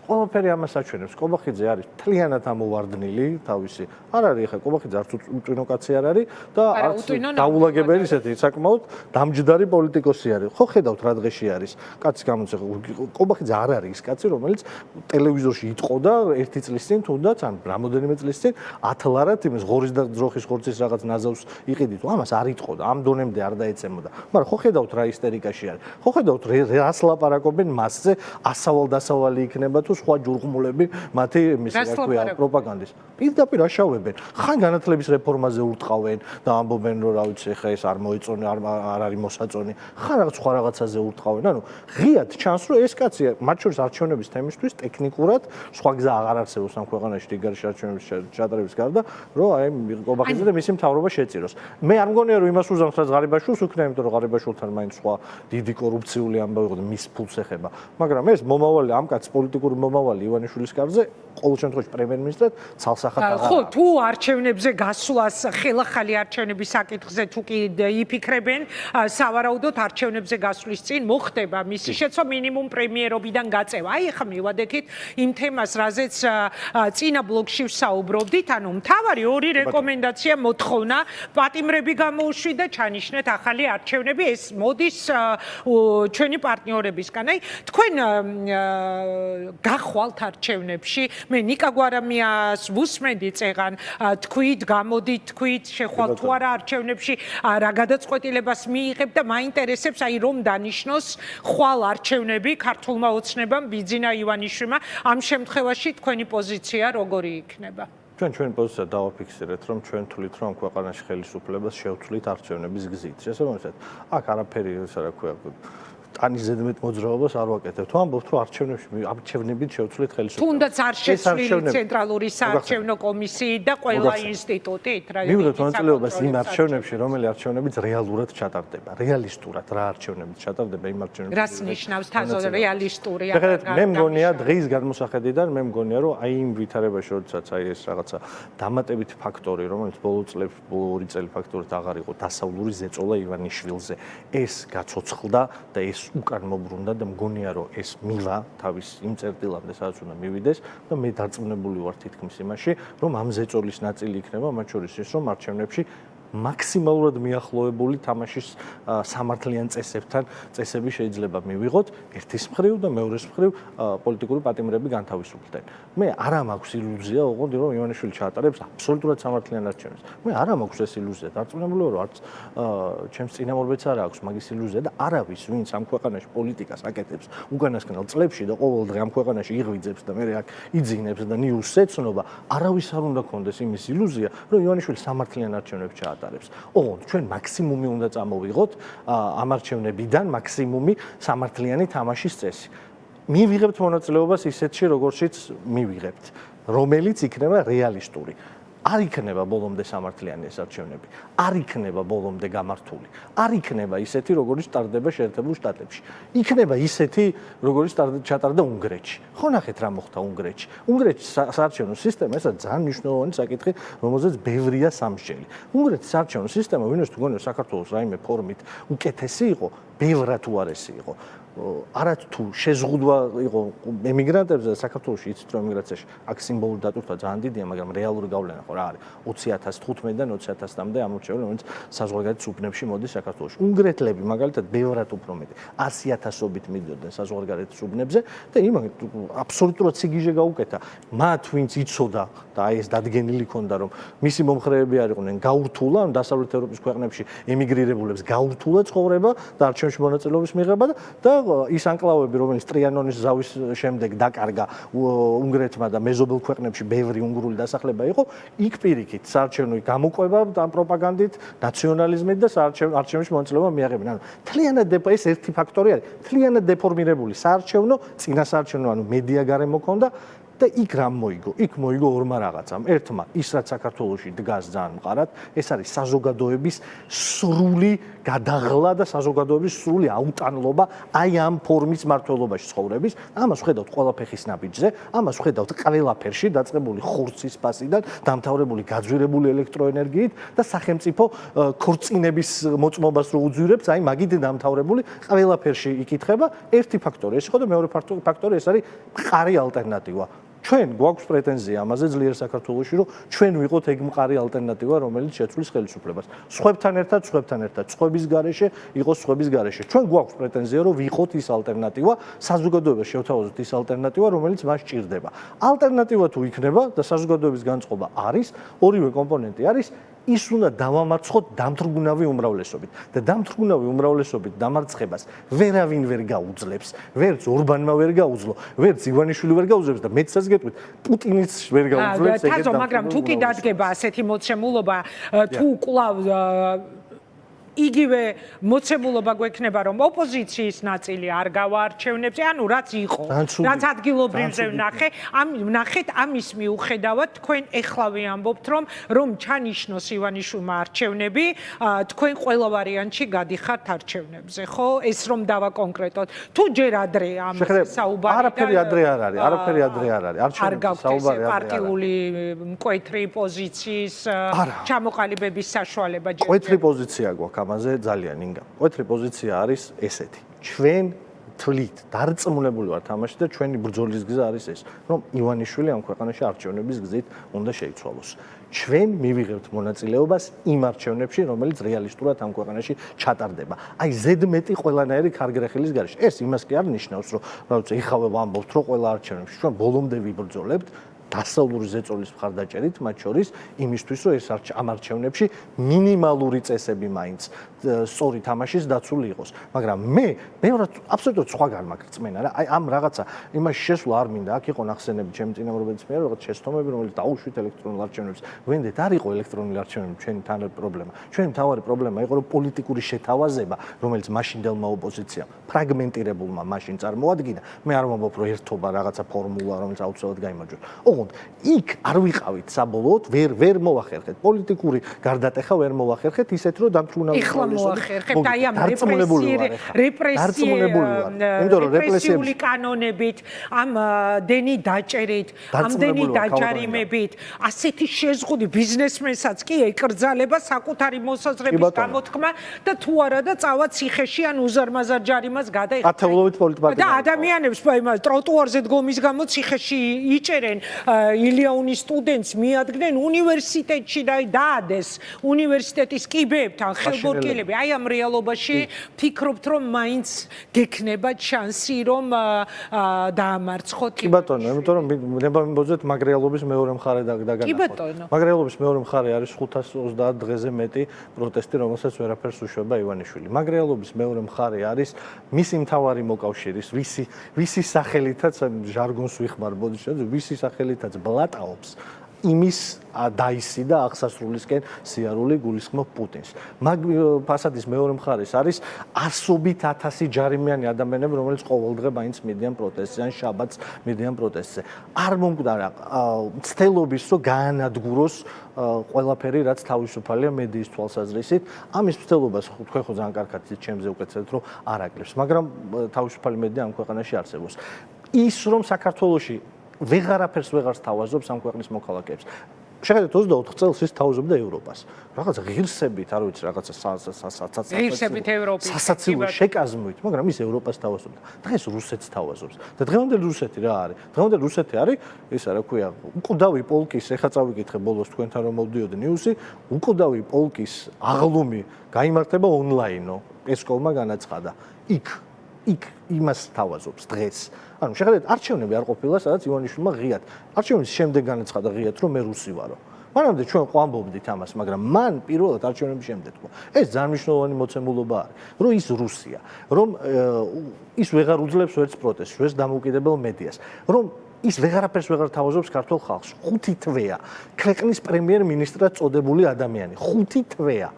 ყველაფერი ამას აჩვენებს. Კობახიძე არის მთლიანად ამოვარდნილი თავისი. არ არის ხა კობახიძე არც უწვინო კაცი არ არის და არც დაულაგებელი ისეთი საკმაოდ დამჯდარი პოლიტიკოსი არის. ხო ხედავთ რა დღეში არის. კაცი გამოცხადდა. კობახიძე არ არის ის კაცი, რომელიც ტელევიზორში იტყოდა 1 წლის წინ თუნდაც ან რამოდენიმე წლის წინ ათლარად იმის ღორის და ძროხის ხორცის რაღაც ნაზავს იყიდით. ამას არ იტყოდა, ამ დონემდე არ დაეცემოდა. მაგრამ ხო ხედავთ რა ისტერიკაში არის. ხო ხედავთ რას ლაპარაკობენ მასზე, ასავალ-დასავალი იქნება თუ სხვა ჯურღმულები მათი იმის რა ქვია პროპაგანდის. პირდაპირ აშავებენ. ხან განათლების რეფორმაზე ურტყავენ და ამბობენ რომ რა ვიცი ხა ეს არ მოეწონე, არ არის მოსაწონი. ხან რაღაც სხვა რაღაცაზე ურტყავენ. ანუ ღიად ჩანს რომ ეს კაცი მათ შორის არჩევნების თემისთვის ტექნიკურად სხვა გზა აღარ არსებობს ამ ქვეყანაში რიგარში არჩევნების ჩატარების გარდა, რომ აი კობახიძე და მისი მთავრობა შეწიროს. მე არ მგონია რომ იმას უზამს რაც ღარიბაშვილს უქნა, იმიტომ რომ ღარიბაშვილთან მაინც სხვა დიდი კორუფციული ამბავი იყო და მის ფულს ეხება. მაგრამ ეს მომავალი ამ კაცს პოლიტიკური მომავალი ივანიშვილის კარზე ყოველ შემთხვევაში პრემიერ-მინისტრად ცალსახად აღარ. ხო, თუ არჩევნებზე გასვლას ხელახალი არჩევნების საკითხზე თუ კი იფიქრებენ, სავარაუდოდ არჩევნებზე გასვლის წინ მოხდება მისი შეცვა მინიმუმ პრემიერობიდან გაწევა. აი ახლა მივადექით იმ თემას, რაზეც წინა ბლოკში ვსაუბრობდით, ანუ მთავარი ორი რეკომენდაცია მოთხოვნა პატიმრები გამოუშვი და ჩანიშნეთ ახალი არჩევნები. ეს მოდის ჩვენი პარტნიორებისგან. აი თქვენ გახვალთ არჩევნებში. მე ნიკა გვარამიას ვუსმენდი წეღან, თქვით, გამოდით, თქვით, შეხვალთ თუ არა არჩევნებში, რა გადაწყვეტილებას მიიღებთ და მაინტერესებს აი რომ დანიშნოს ხვალ არჩევნები ქართულმა ოცნებამ, ბიძინა ივანიშვილმა, ამ შემთხვევაში თქვენი პოზიცია როგორი იქნება? ჩვენ პოზიცია დავაფიქსირეთ, რომ ჩვენ თulit რომ ქვეყანაში ხელისუფლებას შევცვლით არჩევნების გზით. შესაბამისად, აქ არაფერი ისა რა ქვია, ტანის ზედმეტ მოძრაობას არ ვაკეთებთ. ამბობთ, რომ არჩევნებით შევცვლით ხელისუფლებას. თუნდაც არ შეცვლილი ცენტრალური საარჩევნო კომისიით და ყველა ინსტიტუტით, რა მივიღებთ მონაწილეობას იმ არჩევნებში, რომელი არჩევნებიც რეალურად ჩატარდება. რეალისტურად რა არჩევნებიც ჩატარდება იმ არჩევნებში. რას ნიშნავს თაზო რეალისტური? მე მგონია დღის გადმოსახედიდან, მე მგონია, რომ აი იმ ვითარებაში, როდესაც აი ეს რაღაცა დამატებითი ფაქტორი, რომელიც ბოლო 2 წელი ფაქტორით აღარ იყო დასავლური ზეწოლა ივანიშვილზე, ეს გაცოცხლდა და ეს ეს უკან მოbrunდა და მგონია რომ ეს მივა თავის იმ წერტილამდე სადაც უნდა მივიდეს და მე დარწმუნებული ვარ თითქმის იმაში რომ ამ ზეწოლის ნაწილი იქნება მათ შორის ის რომ არჩევნებში მაქსიმალურად მიახლოებული თამაშის სამართლიან წესები შეიძლება მივიღოთ ერთის მხრივ და მეორეს მხრივ პოლიტიკური პატიმრები განთავისუფლდნენ. მე არ მაქვს ილუზია, ოღონდ რომ ივანიშვილი ჩაატარებს აბსოლუტურად სამართლიან არჩევნებს. მე არ მაქვს ეს ილუზია, დარწმუნებული ვარ, არც ჩემს წინამორბედს არ აქვს მაგის ილუზია და არავის, ვინც ამ ქვეყანაში პოლიტიკას აკეთებს უკანასკნელ წლებში და ყოველ დღე ამ ქვეყანაში იღვიძებს და მე აქ იძინებს და ნიუსს ეცნობა, არავის არ უნდა კონდეს იმის ილუზია, რომ ივანიშვილი სამართლიან არჩევნებს ჩაატარებს. ოღონდ ჩვენ მაქსიმუმი უნდა წამოვიღოთ ამ არჩევნებიდან მაქსიმუმი სამართლიანი თამაშის წესი. მივიღებთ მონაწილეობას ისეთში, როგორშიც მივიღებთ, რომელიც იქნება რეალისტური. არ იქნება ბოლომდე სამართლიანი ეს არჩევნები. არ იქნება ბოლომდე გამართული. არ იქნება ისეთი, როგორც ტარდება შეერთებულ შტატებში. იქნება ისეთი, როგორც ჩატარდა უნგრეთში. ხო ნახეთ რა მოხდა უნგრეთში. უნგრეთის საარჩევნო სისტემა ესა ძალიან მნიშვნელოვანი საკითხი, რომელზეც ბევრია სამსჯელი. უნგრეთის საარჩევნო სისტემა, ვინმეს თუ გონიო საქართველოს რაიმე ფორმით უკეთესი იყო, ბევრად უარესი იყო. არათ თუ შეზღუდვა იყო ემიგრანტებზე საქართველოში იცით რომ ემიგრაციაში აქ სიმბოლური დატვირთვა ძალიან დიდია, მაგრამ რეალური გავლენა ხო რა არის 20,015-დან 20,000-მდე ამორჩეული, რომელიც საზღვარგარეთ უბნებში მოდის საქართველოში. უნგრეთლები მაგალითად ბევრად უფრო მეტი 100,000-ობით მიდიოდნენ საზღვარგარეთ უბნებზე და იმან აბსოლუტურად სიგიჟე გაუკეთა. მათ ვინც იცოდა და აი ეს დადგენილი ქონდა რომ მისი მომხრეები არიყვნენ გაურთულა დასავლეთ ევროპის ქვეყნებში ემიგრირებულებს გაურთულა ცხოვრება და არჩევნებში მონაწილეობის მიღება და ის ანკლავები, რომელიც ტრიანონის ზავის შემდეგ დაკარგა უნგრეთმა და მეზობელ ქვეყნებში ბევრი უნგრული დასახლება იყო, იქ პირიქით საარჩევნო გამოყვება ამ პროპაგანდით, ნაციონალიზმით და არჩევნებში მონაწილეობა მიაღებენ. ანუ თლიანად ეს ერთი ფაქტორი არის, თლიანად დეფორმირებული საარჩევნო, წინა საარჩევნო, ანუ მედია გარემო ქონდა და იქ რამ მოიგო? იქ მოიგო ორმა რაღაცამ. ერთმა ის რაც საქართველოში დგას ძალიან მყარად, ეს არის საზოგადოების სრული გადაღლა და საზოგადოების სრული აუტანლობა აი ამ ფორმის მართლობაში ცხოვრების. ამას ხედავთ ყველა ფეხის ნაბიჯზე, ამას ხედავთ ყველაფერში დაწყებული ხორცის ფასიდან, დამთავრებული გაძვირებული ელექტროენერგიით და სახელმწიფო ქორწინების მოწმობას რო უძვირებს, აი მაგით დამთავრებული ყველაფერში იკითხება. ერთი ფაქტორი ეს იყო და მეორე ფაქტორი ეს არის მყარი ალტერნატივა. ჩვენ გვაქვს პრეტენზია ამაზე ძლიერ საქართველოში, რომ ჩვენ ვიყოთ ეგ მყარი ალტერნატივა, რომელიც შეცვლის ხელისუფლებას. სხვებთან ერთად, სხვების გარეშე, იყოს სხვების გარეშე. ჩვენ გვაქვს პრეტენზია, რომ ვიყოთ ის ალტერნატივა, საზოგადოებას შევთავაზოთ ის ალტერნატივა, რომელიც მას ჭირდება. ალტერნატივა თუ იქნება და საზოგადოების განწყობა არის, ორივე კომპონენტი არის, ის უნდა დავამარცხოთ დამთრგუნავი უმრავლესობით და დამთრგუნავი უმრავლესობით დამარცხებას ვერავინ ვერ გაუძლებს, ვერც ორბანმა ვერ გაუძლო, ვერც ივანიშვილი ვერ გაუძლებს და მეცაც გეტყვით, პუტინიც ვერ გაუძლებს ეგეთ თაზო, მაგრამ თუ კი დადგება ასეთი მოცემულობა, თუ კვლავ იგივე მოცემულობა გვექნება, რომ ოპოზიციის ნაწილი არ გავაარჩევნებს, ანუ რაც იყო, რაც ადგილობრივზე ვნახეთ, ამის მიუხედავად თქვენ ეხლავე ამბობთ, რომ ჩანიშნოს ივანიშვილმა არჩევნები, თქვენ ყველა ვარიანტში გადიხართ არჩევნებზე, ხო? ეს რომ დავაკონკრეტოთ. თუ ჯერ ადრეა ამაზე საუბარი, არაფერი ადრე არ არის, არაფერი ადრე არ არის. არჩევნებზე საუბარი პარტიული მკვეთრი პოზიციის ჩამოყალიბების საშუალება ჯერ. მკვეთრი პოზიცია გვაქვს ამაზე ძალიან ინგა. მკვეთრი პოზიცია არის ესეთი. ჩვენ თვლით, დარწმუნებული ვართ ამაში და ჩვენი ბრძოლის გზა არის ეს, რომ ივანიშვილი ამ ქვეყანაში არჩევნების გზით უნდა შეიცვალოს. ჩვენ მივიღებთ მონაწილეობას იმ არჩევნებში, რომელიც რეალისტურად ამ ქვეყანაში ჩატარდება. აი ზედმეტი ყველანაირი ქარგრეხილის გარეშე. ეს იმას კი არ ნიშნავს, რომ რაღაცა იხავე ვამბობთ, რომ ყველა არჩევნებში ჩვენ ბოლომდე ვიბრძოლებთ. დასავლური ზეწოლის მხარდაჭერით, მათ შორის იმისთვის, რომ ეს ამ არჩევნებში მინიმალური წესები მაინც სწორი თამაშის დაცული იყოს. მაგრამ მე ბევრად აბსოლუტურად სხვაგან მაქვს რწმენა რა. აი ამ რაღაცა იმაში შესვლა არ მინდა. აქ იყო ნახსენები ჩემი წინამორბედის მიერ, რაღაც შეცდომები, რომელიც დაუშვით ელექტრონულ არჩევნებს. ვენდეთ არ იყო ელექტრონული არჩევნები ჩვენი თანაბარი პრობლემა. ჩვენი მთავარი პრობლემა იყო, რომ პოლიტიკური შეთავაზება, რომელიც მაშინდელმა ოპოზიციამ ფრაგმენტირებულმა მაშინ წარმოადგინა, მე არ ვამბობ, რომ ერთობა რაღაცა ფორმულა, რომელიც აუცილებლად გაიმარჯვებს. ოღონდ იქ არ ვიყავით საბოლოოდ, ვერ მოახერხეთ პოლიტიკური გარდატეხა ვერ მოახერხეთ ისეთ რომ დამთრუნავი ეხლა მოახერხეთ აი ამ რეპრესიული კანონებით, ამ დენი დაჭერით, ამდენი დაჯარიმებით, ასეთი შეზღუდი ბიზნესმენსაც კი ეკრძალება საკუთარი მოსაზრების გამოთქმა და თუ არა და წავა ციხეში ან უზარმაზარ ჯარიმას გადაიხადა. ათეულობით პოლიტპარტია. და ადამიანებს ტროტუარზე დგომის გამო ციხეში იჭერენ, ილიაუნის სტუდენტს მიადგნენ უნივერსიტეტში და დაადეს უნივერსიტეტის კიბეებთან ხელბორტილები. აი ამ რეალობაში ფიქრობთ რომ მაინც გექნება შანსი რომ დაამარცხოთ. კი ბატონო, იმიტომ რომ ნება მიმბოძეთ მაგ რეალობის მეორე მხარე დაგანახოთ. კი ბატონო. მაგ რეალობის მეორე მხარე არის 530 დღეზე მეტი პროტესტი, რომელსაც ვერაფერს უშვება ივანიშვილი. მაგ რეალობის მეორე მხარე არის მისი მთავარი მოკავშირის, ვისი სახელითაც ჟარგონს ვიხმარ ბოდიშად, ვისი სახელითაც ბლატაობს იმის დაისი და აღსასრულისკენ სიარული გულისხმობ პუტინს. მაგ ფასადის მეორე მხარეს არის ასობით ათასი ჯარიმიანი ადამიანები, რომელიც ყოველდღე მაინც მიდიან პროტესტზე ან შაბათს მიდიან პროტესტზე. არ მომკვდარა მცდელობის რომ გაანადგუროს ყველაფერი, რაც თავისუფალია მედიის თვალსაზრისით. ამის მცდელობას თქვენ ხო ძალიან კარგად ჩემზე უკეთებთ, რომ არ აკლებს, მაგრამ თავისუფალი მედია ამ ქვეყანაში არსებობს. ის რომ საქართველოში ვეღარაფერს ვეღარ სთავაზობს ამ ქვეყნის მოქალაქეებს. შეხედეთ 24 წელს ის თავაზობდა ევროპას. რაღაცა ღირსებით, არ ვიცი, რაღაცა ღირსებით ევროპის. სასაცილო შეკაზმვით, მაგრამ ის ევროპას თავაზობდა. დღეს რუსეთს თავაზობს. და დღევანდელი რუსეთი რა არის? დღევანდელი რუსეთი არის, ისა რა ქვია, უკვდავი პოლკის, ეხა წავიკითხე ბოლოს თქვენთან რომ მოვდიოდი ნიუსი, უკვდავი პოლკის აღლუმი გაიმართება ონლაინო. პესკოვმა განაცხადა. იქ იმას თავაზობს დღეს. ანუ შეხედეთ, არჩევნები არ ყოფილა, სადაც ივანიშვილმა ღიად. არჩევნების შემდეგ განაცხადა ღიად, რომ მე რუსი ვარო. მანამდე ჩვენ ყვამბობდით ამას, მაგრამ მან პირველად არჩევნების შემდეგ თქვა. ეს ძალიან მნიშვნელოვანი მოცემულობა არის, რომ ის რუსია, რომ ის ვეღარ უძლებს ვერც პროტესტს, ვერც დამოუკიდებელ მედიას, რომ ის ვეღარაფერს ვეღარ თავაზობს ქართულ ხალხს. 5 თვეა ქვეყნის პრემიერ-მინისტრად წოდებული ადამიანი, 5 თვეა.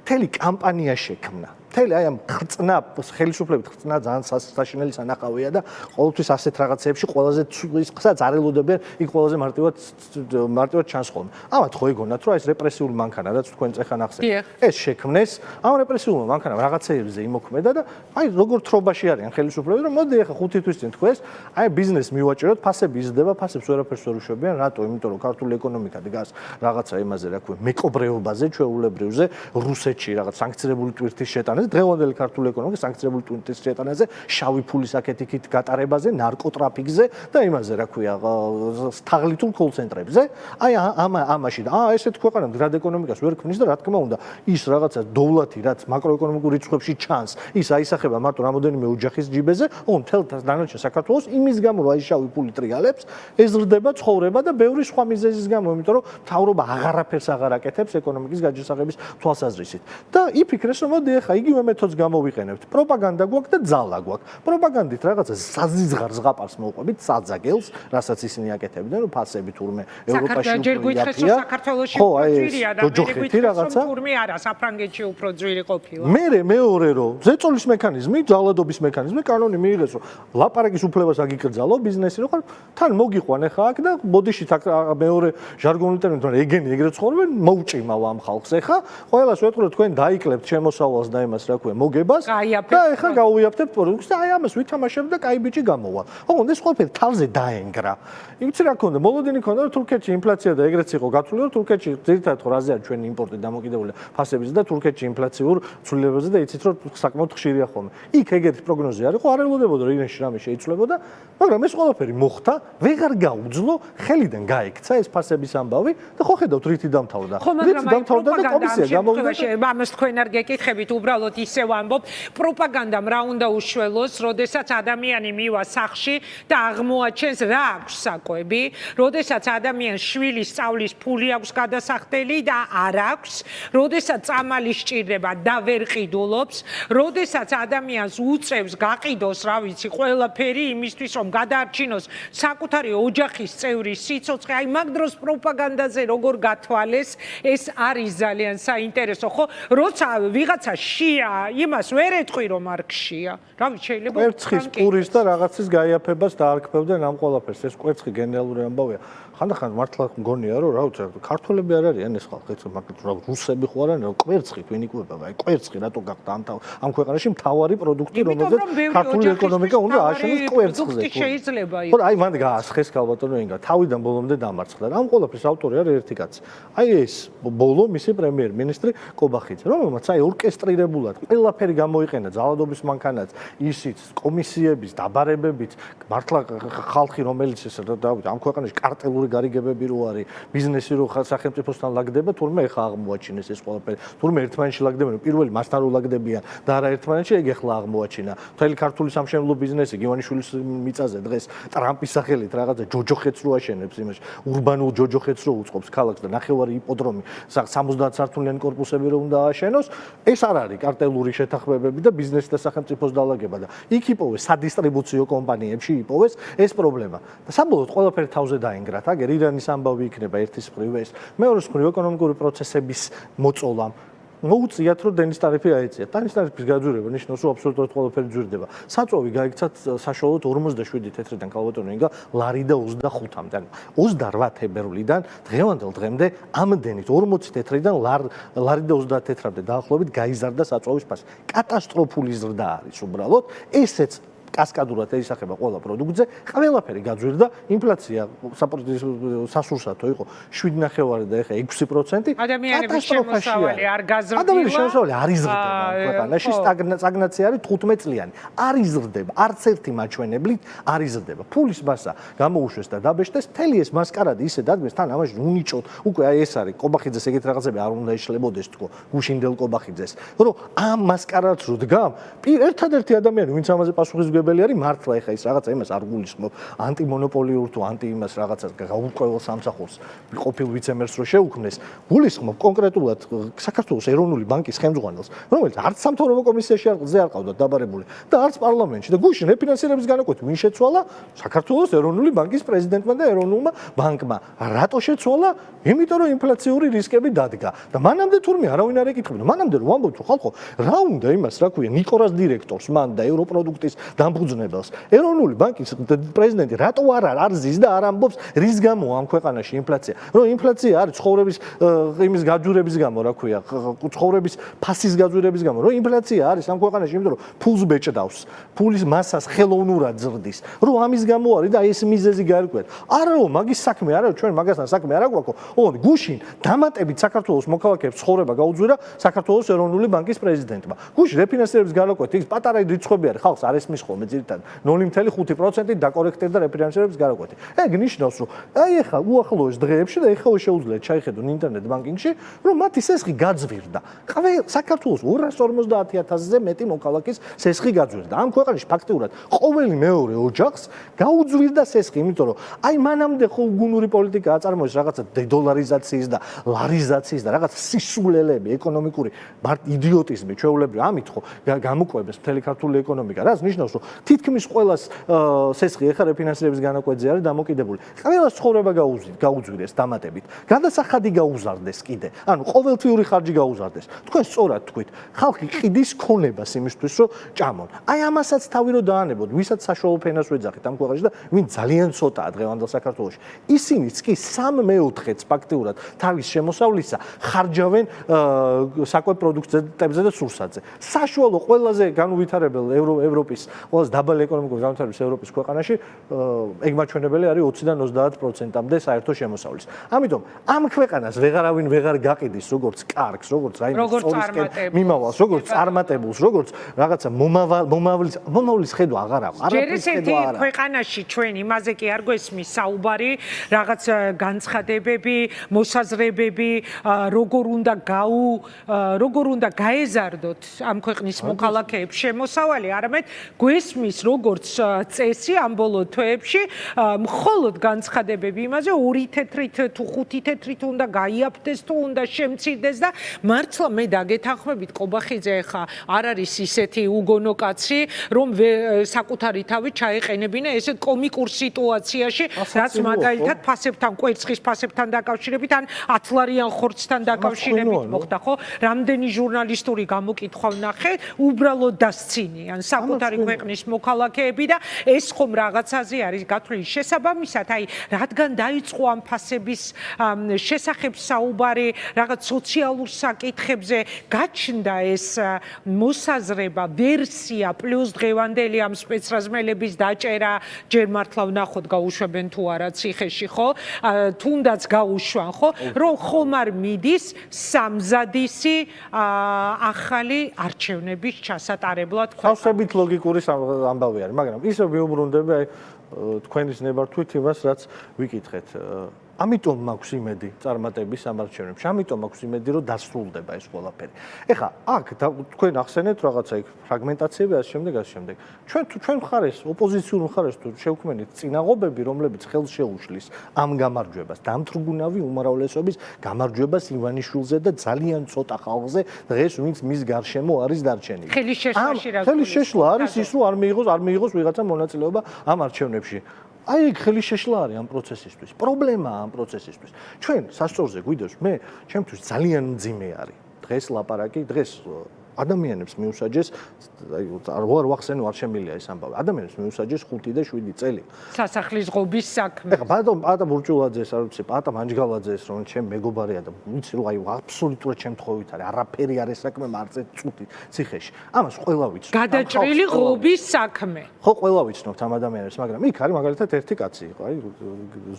მთელი კამპანია შექმნა. მთელი აი ამ ხრწნა ხელისუფლებით ხრწნა ძალიან საშინელი სანახავია და ყოველთვის ასეთ რაღაცეებში ყველაზე ისაც არ ელოდებიან იქ ყველაზე მარტივად ჩანს ხოლმე. ამათ ხო იგონათ რომ ეს რეპრესიული მანქანა რაც თქვენ წეხან ახსენეთ ეს შექმნეს ამ რეპრესიულმა მანქანამ რაღაცეებზე იმოქმედა და აი როგორ თრობაში არიან ხელისუფლები რომ მოდი ახლა 5 თვის წინ თქვეს აი ბიზნეს მივაჭიროთ ფასები იზრდება ფასებს ვერაფერს ვერ უშვებიან რატო იმიტომ რომ ქართული ეკონომიკა დგას რაღაცა იმაზე რა ქვია მეკობრეობაზე ჩვეულებრივზე რუსეთში რაღაც სანქცირებული ტვირთის შეტანა დღევანდელი ქართული ეკონომიკა სანქცირებული ტვირთის შეტანაზე, შავი ფულის აკეთიქით გატარებაზე, ნარკოტრაფიკზე და იმაზე, რა ქვია, თაღლითურ კოლ-ცენტრებზე. აი ამაში და ესეთ ქვეყანამ გრად ეკონომიკას ვერ ქმნის და რა თქმა უნდა, ის რაღაცა დოვლათი, რაც მაკროეკონომიკურ რიცხვებში ჩანს, ის აისახება მარტო რამოდენიმე ოჯახის ჯიბეზე, თელ დანარჩენ საქართველოს იმის გამო, რომ აი შავი ფული ტრიალებს, ეზრდება ცხოვრება და ბევრი სხვა მიზეზის გამო, იმიტომ რომ მთავრობა აღარაფერს აღარ აკეთებს ეკონომიკის გაჯასახების თვალსაზრისით. და იფიქრეს, რომ მოდი ახლა იგივე მეთოდს გამოვიყენებთ. პროპაგანდა გვაქვს და ძალა გვაქვს. პროპაგანდით რაღაცა საზიზღარ ზღაპარს მოვყვებით, საძაგელს, რასაც ისინი აკეთებდნენ, რომ ფასები თურმე ევროპაში უფრო იაფია. საქართველოში უფრო ძვირია და რაღაცა თურმე არა, საფრანგეთში უფრო ძვირი ყოფილა. მეორე რომ ზეწოლის მექანიზმი, ძალადობის მექანიზმი, კანონი მიიღეს, რომ ლაპარაკის უფლებას აგიკრძალო ბიზნესი, რომ თან მოგიყვან ახლა აქ და ბოდიშით აქ მეორე ჟარგონული ტერმინით, რომ ეგენი ეგრე ცხოვრობენ, მოუჭიმავ ამ ხალხს ახლა. ყველას ვეთქვი, თქვენ დაიკლებთ შემოსავალს და იმას რა ქვია მოგებას და ეხლა გავუიაფთებთ პროდუქტს და აი ამას ვითამაშებ და კაი ბიჭი გამოვა. ოღონდ ეს ყველაფერი თავზე დაენგრა. იცი რა ქონდა? მოლოდინი ქონდა რომ თურქეთში ინფლაცია და ეგრეც იყო გათვლილი რომ თურქეთში ძირითადად ხო რაზეა ჩვენი იმპორტი დამოკიდებული ფასებზე და თურქეთში ინფლაციურ ცვლილებებზე და იცით რომ საკმაოდ ხშირია ხოლმე. იქ ეგეთი პროგნოზი არ იყო, არ ელოდებოდა რომ ირანში რამე შეიცვლებოდა, მაგრამ ეს ყველაფერი მოხდა, ვეღარ გაუძლო, ხელიდან გაიქცა ეს ფასების ამბავი და ხო ხედავთ რითი დამთავრდა. რითი დამთავრდა და კომისია გამოვიდა. ამას თქვენ არ გეკითხებით უბრალოდ ისევ ამბობ პროპაგანდამ რა უნდა უშველოს, როდესაც ადამიანი მივა სახლში და აღმოაჩენს რა აქვს საკვები, როდესაც ადამიანს შვილი სწავლის ფული აქვს გადასახდელი და არ აქვს, როდესაც წამალი სჭირდება და ვერ ყიდულობს, როდესაც ადამიანს უწევს გაყიდოს, რა ვიცი, ყველაფერი იმისთვის რომ გადაარჩინოს საკუთარი ოჯახის წევრის სიცოცხლე, აი მაგ დროს პროპაგანდაზე როგორ გათვალეს, ეს არის ძალიან საინტერესო, ხო? როცა ვიღაცა შია, იმას ვერ ეტყვი რომ არ გშია. რა ვიცი, შეიძლება კვერცხის პურის და რაღაცის გაიაფებას დაარქმევდნენ ამ ყველაფერს. ეს კვერცხი გენერალური ამბავია. ხანდახან მართლა მგონია რომ რა ვიცი ქართველები არ არიან ეს ხალხი მაგრამ რუსები ხო არიან კვერცხი თქვენ იკვებება აი კვერცხი რატო გახდა ამ ქვეყანაში მთავარი პროდუქტი რომელზეც ქართული ეკონომიკა უნდა ააშენოს კვერცხზე შეიძლება ხო აი მანდ გაასხეს ქალბატონო ინგა თავიდან ბოლომდე დამარცხდა რა ამ ყველაფრის ავტორი არის ერთი კაცი აი ეს ბოლო მისი პრემიერ-მინისტრი კობახიძე რომელმაც აი ორკესტრირებულად ყველაფერი გამოიყენა ძალადობის მანქანაც ისიც კომისიების დაბარებებით მართლა ხალხი რომელიც ეს ამ ქვეყანაში კარტელური გარიგებები რო არის ბიზნესი რო სახელმწიფოსთან ლაგდება თურმე ეხა აღმოაჩინეს ეს ყველაფერი თურმე ერთმანეთში ლაგდებენ პირველი მასთან რო ლაგდებიან და არა ერთმანეთში ეგ ეხლა აღმოაჩინა მთელი ქართული სამშენებლო ბიზნესი გივანიშვილის მიწაზე დღეს ტრამპის სახელით რაღაცა ჯოჯოხეთს რო აშენებს იმაში ურბანულ ჯოჯოხეთს რო უწყობს ქალაქს და ნახევარი იპოდრომი 70 სართულიანი კორპუსები რო უნდა ააშენოს ეს არ არის კარტელური შეთანხმებები და ბიზნესი და სახელმწიფოს დალაგება და იქ იპოვეს სადისტრიბუციო კომპანიებში იპოვეს ეს პრობლემა და საბოლოოდ ყველაფერი თავზე დაინგრათ აგერ ირანის ამბავი იქნება ერთის მხრივ ეს მეორეს მხრივ ეკონომიკური პროცესების მოწოლამ მოუწიათ რომ დენის ტარიფი აეწია. დენის ტარიფის გაძვირება ნიშნავს რომ აბსოლუტურად ყველაფერი ძვირდება. საწვავი გაიქცათ საშუალოდ 47 თეთრიდან ქალბატონო ინგა ლარი და 25-მდე. ანუ 28 თებერვლიდან დღევანდელ დღემდე ამდენით 40 თეთრიდან ლარი და 30 თეთრამდე დაახლოებით გაიზარდა საწვავის ფასი. კატასტროფული ზრდა არის უბრალოდ. ესეც კასკადურად ეისახება ყველა პროდუქტზე, ყველაფერი გაძვირდა, ინფლაცია სასურსათო იყო 7.9 და ეხა 6%. ადამიანების შემოსავალი არ გაზრდილა. ადამიანების შემოსავალი არ იზრდება ქვეყანაში, სტაგნაცია არის 15 წლიანი. არ იზრდება, არც ერთი მაჩვენებლით არ იზრდება. ფულის მასა გამოუშვეს და დაბეჭდეს, მთელი ეს მასკარადი ისე დადგეს, თან ამაში უნიჭოთ. უკვე აი ეს არის კობახიძეს ეგეთ რაღაცები არ უნდა ეშლებოდეს თქო, გუშინდელ კობახიძეს. რომ ამ მასკარადს რო დგამ, ერთადერთი ადამიანი, ვინც ამაზე პასუხისმგებელი არის მართლა ეხა ის რაღაცა იმას არ გულისხმობ ანტიმონოპოლიურ თუ ანტი იმას რაღაცას გაურკვეველ სამსახურს ყოფილ ვიცემერს რო შეუქმნეს გულისხმობ კონკრეტულად საქართველოს ეროვნული ბანკის ხელმძღვანელს რომელიც არც სამთავრობო კომისიაში არ ყავდა დაბარებული და არც პარლამენტში და გუშინ რეფინანსირების განაკვეთი ვინ შეცვალა საქართველოს ეროვნული ბანკის პრეზიდენტმა და ეროვნულმა ბანკმა რატო შეცვალა იმიტომ რომ ინფლაციური რისკები დადგა და მანამდე თურმე არავინ არ ეკითხებოდა მანამდე რომ ამბობთ რომ ხალხო რა უნდა იმას რა ქვია ნიკორას დირექტორს მან და ევროპროდუქტის დამფუძნებელს ეროვნული ბანკის პრეზიდენტი რატო არ ზის და არ ამბობს რის გამო ამ ქვეყანაში ინფლაცია რომ ინფლაცია არის ცხოვრების იმის გაძვირების გამო რა ქვია ცხოვრების ფასის გაძვირების გამო რომ ინფლაცია არის ამ ქვეყანაში იმიტომ რომ ფულს ბეჭდავს ფულის მასას ხელოვნურად ზრდის რომ ამის გამო არის და ეს მიზეზი გაერკვეთ არა რომ მაგის საქმე არა ჩვენ მაგასთან საქმე არ აგვაქვს ოღონდ გუშინ დამატებით საქართველოს მოქალაქეებს ცხოვრება გაუძვირა საქართველოს ეროვნული ბანკის პრეზიდენტმა გუშინ რეფინანსირების განაკვეთი ის პატარა რიცხვები არის ხალხს არ ესმის ხოლმე ძირითადად 0.5% დაკორექტირდა რეფინანსირების განაკვეთი. ეგ ნიშნავს რომ აი ეხლა უახლოეს დღეებში და ეხლა შეუძლიათ ჩაიხედონ ინტერნეტ ბანკინგში რომ მათი სესხი გაძვირდა. საქართველოს 250,000-ზე მეტი მოქალაქის სესხი გაძვირდა. ამ ქვეყანაში ფაქტიურად ყოველი მეორე ოჯახს გაუძვირდა სესხი, იმიტომ რომ აი მანამდე ხო გუნური პოლიტიკა აწარმოეს რაღაცა დოლარიზაციის და ლარიზაციის და რაღაც სისულელები, ეკონომიკური იდიოტიზმი, ჩვეულებრივი ამით ხო გამოკვებეს მთელი ქართული ეკონომიკა. რაც ნიშნავს რომ თითქმის ყველას სესხი ეხა რეფინანსირების განაკვეთზე არის დამოკიდებული. ყველას ცხოვრება გაუძვირეს დამატებით. გადასახადი გაუზარდეს კიდე. ანუ ყოველთვიური ხარჯი გაუზარდეს. თქვენ სწორად თქვით. ხალხი ყიდის ქონებას იმისთვის რომ ჭამონ. აი ამასაც თავი რომ დაანებოთ, ვისაც საშუალო ფენას ვეძახით ამ ქვეყანაში და ვინ ძალიან ცოტაა დღევანდელ საქართველოში. ისინიც კი 3/4-ს ფაქტიურად თავის შემოსავლისა ხარჯავენ საკვებ პროდუქტებზე და სურსათზე. საშუალო ყველაზე განუვითარებელ ევროპის ყველაზე დაბალი ეკონომიკური განვითარების ევროპის ქვეყანაში ეგ მაჩვენებელი არის 20-დან 30%-მდე საერთო შემოსავლის. ამიტომ ამ ქვეყანას ვეღარავინ ვეღარ გაყიდის როგორც კარგს, როგორც რაიმეს სწორისკენ მიმავალს, როგორც წარმატებულს, როგორც რაღაცა მომავლის ხედვა აღარ აქვს. ჯერ ესეთი ქვეყანაში ჩვენ იმაზე კი არ გვესმის საუბარი, რაღაც განცხადებები, მოსაზრებები, როგორ უნდა გაეზარდოთ ამ ქვეყნის მოქალაქეებს შემოსავალი, არამედ გვესმის როგორც წესი ამ ბოლო თვეებში მხოლოდ განცხადებები იმაზე 2 თეთრით თუ 5 თეთრით უნდა გაიაფდეს თუ უნდა შემცირდეს და მართლა მე დაგეთანხმებით კობახიძე ხა არ არის ისეთი უგონო კაცი რომ საკუთარი თავი ჩაეყენებინა ესეთ კომიკურ სიტუაციაში რაც მაგალითად ფასებთან კვერცხის ფასებთან დაკავშირებით ან 10 ლარიან ხორცთან დაკავშირებით მოხდა ხო რამდენი ჟურნალისტური გამოკითხვა ვნახე უბრალოდ დასცინიან საკუთარი ქვეყნის ქვეყნის მოქალაქეები და ეს ხომ რაღაცაზე არის გათვლილი. შესაბამისად, აი, რადგან დაიწყო ამ ფასების შესახებ საუბარი, რაღაც სოციალურ საკითხებზე, გაჩნდა ეს მოსაზრება, ვერსია, პლუს დღევანდელი ამ სპეცრაზმელების დაჭერა, ჯერ მართლა ვნახოთ გაუშვებენ თუ არა ციხეში, ხო? თუნდაც გაუშვან, ხო? რომ ხომ არ მიდის სამზადისი ახალი არჩევნების ჩასატარებლად ქვეყანაში. თავსებით ლოგიკური ამბავი არის, მაგრამ ისევ ვიუბრუნდები აი თქვენის ნებართვით იმას, რაც ვიკითხეთ. ამიტომ მაქვს იმედი წარმატების ამ არჩევნებში, ამიტომ მაქვს იმედი, რომ დასრულდება ეს ყველაფერი. ეხლა აქ თქვენ ახსენეთ რაღაცა იქ ფრაგმენტაციები ასე შემდეგ. ჩვენ მხარეს, ოპოზიციურ მხარეს თუ შევქმნით წინაღობები, რომლებიც ხელს შეუშლის ამ გამარჯვებას, დამთრგუნავი უმრავლესობის გამარჯვებას ივანიშვილზე და ძალიან ცოტა ხალხზე, დღეს ვინც მის გარშემო არის დარჩენილი. ხელის შეშლაში რა ხელის შეშლა არის ის, რომ არ მიიღოს ვიღაცა მონაწილეობა ამ არჩევნებში. აი ეგ ხელი შეშლა არის ამ პროცესისთვის. პრობლემაა ამ პროცესისთვის. ჩვენ სასწორზე გვიდევს მე, ჩემთვის ძალიან მძიმე არის. დღეს ლაპარაკი, დღეს ადამიანებს მიუსაჯეს, აი არ ვახსენო, არ შემილია ეს ამბავი. ადამიანებს მიუსაჯეს 5 და 7 წელი. სასახლის ღობის საქმე. ეხლა პატა ბურჭულაძეს, არ ვიცი, პატა მანჯგალაძეს, რომ ჩემ მეგობარია და ვიცი რომ აი აბსოლუტურად შემთხვევით არის, არაფერი არ ეს საქმე მარწე წუთი ციხეში. ამას ყველა ვიცით. გადაჭრილი ღობის საქმე. ხო, ყველა ვიცნობთ ამ ადამიანებს, მაგრამ იქ არის მაგალითად ერთი კაცი იყო, აი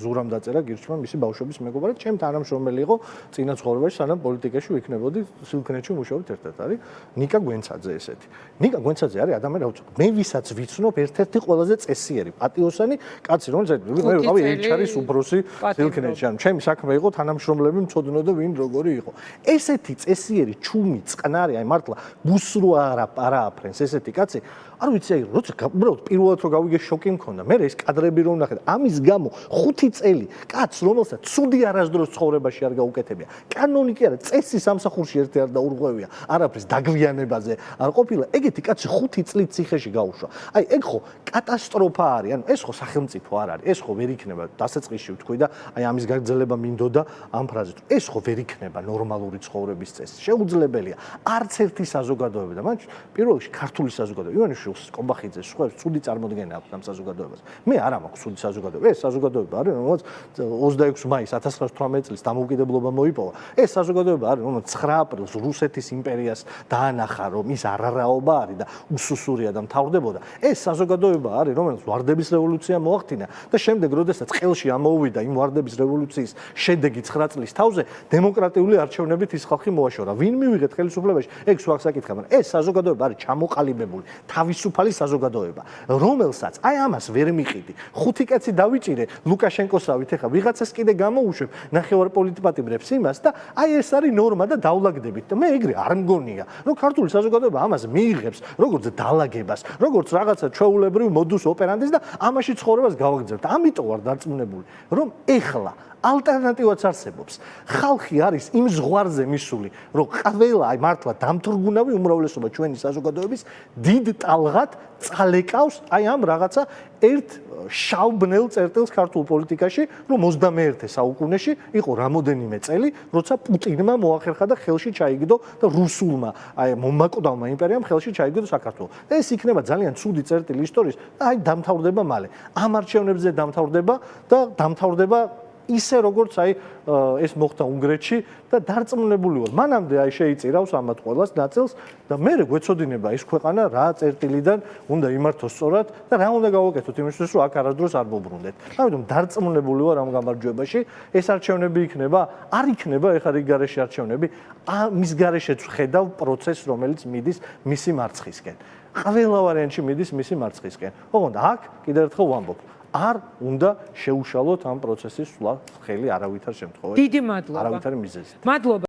ზურამ დაწერა გირჩმა მისი ბავშვობის მეგობარი, ჩემ თანამშრომელი იყო წინა ცხოვრებაში, სანამ პოლიტიკაში ვიქნებოდი, სილქნეთში მუშაობთ ერთად არის. ნიკა გვენცაძე ესეთი. ნიკა გვენცაძე არის ადამიანი, რა ვიცი, მე ვისაც ვიცნობ, ერთ-ერთი ყველაზე წესიერი, პატიოსანი კაცი, რომელიც მე ვიყავი HR-ის უფროსი სილქნეთში. ანუ ჩემი საქმე იყო თანამშრომლები მწოდნოდო ვინ როგორი იყო. ესეთი წესიერი, ჩუმი, წყნარი, აი მართლა ბუსრო არაფრენს ესეთი კაცი. არ ვიცი, აი როცა უბრალოდ პირველად რომ გავიგე შოკი მქონდა. მე ეს კადრები რომ ვნახე, ამის გამო 5 წელი კაცს, რომელსაც ცუდი არასდროს ცხოვრებაში არ გაუკეთებია. კანონიკი არა, წესი სამსახურში ერთი არ დაურღვევია, არაფრის დაგვიანებაზე არ ყოფილა. ეგეთი კაცი 5 წლით ციხეში გაუშვა. აი ეგ ხო კატასტროფა არის. ანუ ეს ხო სახელმწიფო არ არის. ეს ხო ვერ იქნება დასაწყისში ვთქვი და აი ამის გაგრძელება მინდოდა ამ ფრაზით. ეს ხო ვერ იქნება ნორმალური ცხოვრების წესი. შეუძლებელია. არც ერთი საზოგადოება და მან პირველ რიგში ქართული საზოგადოება. ივანიშვილს, კომბახიძეს, სხვებს ცუდი წარმოდგენა აქვს ამ საზოგადოებას. მე არ მაქვს ცუდი საზოგადოება. ეს საზოგადოება არის, რომელიც 26 მაისს 1918 წლის დამოუკიდებლობა მოიპოვა. ეს საზოგადოება არის, რომელიც 9 აპრილს რუსეთის იმპერიას დაანახა, რომ ის არარაობა არის და უსუსურია და მთავრდებოდა. ეს საზოგადოება არის, რომელიც ვარდების რევოლუცია მოახდინა და შემდეგ, როდესაც ყელში ამოუვიდა იმ ვარდების რევოლუციის შედეგი 9 წლის თავზე, დემოკრატიული არჩევნებით ის ხალხი მოაშორა. ვინ მივიღეთ ხელისუფლებაში? ეგ სხვა საკითხია, მაგრამ ეს საზოგადოება არის ჩამოყალიბებული, თავისუფალი საზოგადოება, რომელსაც აი ამას ვერ მიყიდი. 5 კაცი დავიჭირე ლუკაშენკოსავით, ეხლა ვიღაცას კიდე გამოუშვებ, ნახევარ პოლიტპატიმრებს იმას და აი ეს არის ნორმა და დავლაგდებით და მე ეგრე არ მგონია, რომ ქართული საზოგადოება ამას მიიღებს, როგორც დალაგებას, როგორც რაღაცა ჩვეულებრივ მოდუს ოპერანდის და ამაში ცხოვრებას გავაგრძელებთ. ამიტომ ვარ დარწმუნებული, რომ ეხლა ალტერნატივაც არსებობს. ხალხი არის იმ ზღვარზე მისული, რომ ყველა აი მართლა დამთრგუნავი უმრავლესობა ჩვენი საზოგადოების დიდ ტალღად წალეკავს აი ამ რაღაცა ერთ შავბნელ წერტილს ქართულ პოლიტიკაში, რომ 21 საუკუნეში იყო რამოდენიმე წელი, როცა პუტინმა მოახერხა და ხელში ჩაიგდო და რუსულმა აი მომაკვდავმა იმპერიამ ხელში ჩაიგდო საქართველო. ეს იქნება ძალიან ცუდი წერტილი ისტორიის და აი დამთავრდება მალე. ამ არჩევნებზე დამთავრდება ისე როგორც აი ეს მოხდა უნგრეთში და დარწმუნებული ვარ. მანამდე აი შეიწირავს ამათ ყველას ნაწილს და მე გვეცოდინება ის ქვეყანა რა წერტილიდან უნდა იმართოს სწორად და რა უნდა გავაკეთოთ იმისთვის რომ აქ არასდროს არ მოbrunდეთ. ამიტომ დარწმუნებული ვარ ამ გამარჯვებაში. ეს არჩევნები იქნება, არ იქნება ეხლა რიგ გარეშე არჩევნები, მის გარეშეც ხედავ პროცესს, რომელიც მიდის მისი მარცხისკენ. ყველა ვარიანტში მიდის მისი მარცხისკენ. ოღონდ აქ კიდევ ერთხელ ვამბობ, არ უნდა შეუშალოთ ამ პროცესის სვლა ხელი არავითარ შემთხვევაში. დიდი მადლობა. არავითარი მიზეზით. მადლობა.